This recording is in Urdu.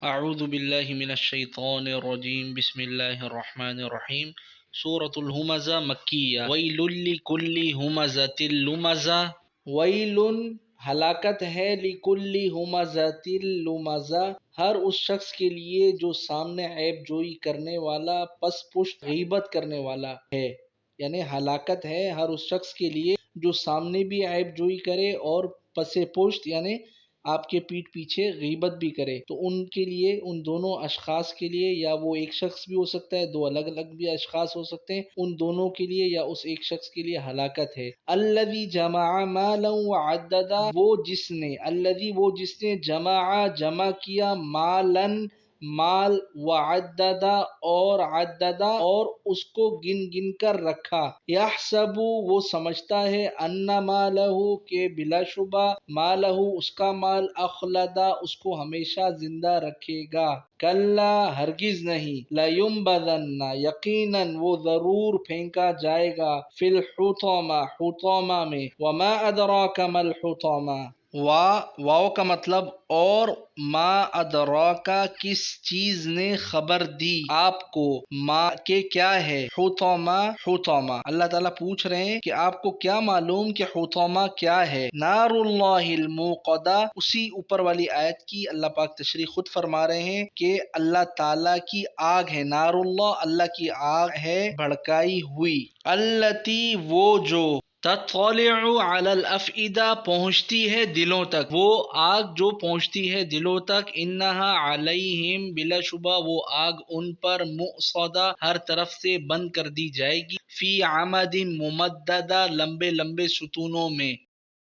اعوذ باللہ من الشیطان الرجیم بسم اللہ الرحمن الرحیم سورۃ الہمزہ مکیہ ویل لکل ہمزۃ لمزہ ویل ہلاکت ہے لکل ہمزۃ لمزہ ہر اس شخص کے لیے جو سامنے عیب جوئی کرنے والا پس پشت غیبت کرنے والا ہے، یعنی ہلاکت ہے ہر اس شخص کے لیے جو سامنے بھی عیب جوئی کرے اور پس پشت یعنی آپ کے پیٹھ پیچھے غیبت بھی کرے، تو ان کے لیے، ان دونوں اشخاص کے لیے، یا وہ ایک شخص بھی ہو سکتا ہے، دو الگ الگ بھی اشخاص ہو سکتے ہیں، ان دونوں کے لیے یا اس ایک شخص کے لیے ہلاکت ہے۔ الذی جمع مالا وعددا، وہ جس نے جمع کیا مالن مال وعددا اور اس کو گن گن کر رکھا، یحسب وہ سمجھتا ہے ان مالہ کہ بلا شبہ مالہ اس کا مال اخلدا اس کو ہمیشہ زندہ رکھے گا، کلا ہرگز نہیں، لینبذن یقیناً وہ ضرور پھینکا جائے گا، فی الحطامہ حطامہ میں، وما ادراک ما الحطامہ، واو کا مطلب اور، ما ادراکا کس چیز نے خبر دی آپ کو، ما کہ کیا ہے، حطامہ اللہ تعالیٰ پوچھ رہے ہیں کہ آپ کو کیا معلوم کہ حطامہ کیا ہے۔ نار اللہ الموقدہ، اسی اوپر والی آیت کی اللہ پاک تشریح خود فرما رہے ہیں کہ اللہ تعالیٰ کی آگ ہے، نار اللہ کی آگ ہے بھڑکائی ہوئی، التی وہ جو تطلع علی الافئدہ پہنچتی ہے دلوں تک، وہ آگ جو پہنچتی ہے دلوں تک، انہا علیہم بلا شبہ وہ آگ ان پر مؤصدہ ہر طرف سے بند کر دی جائے گی، فی عمد ممددہ لمبے لمبے ستونوں میں،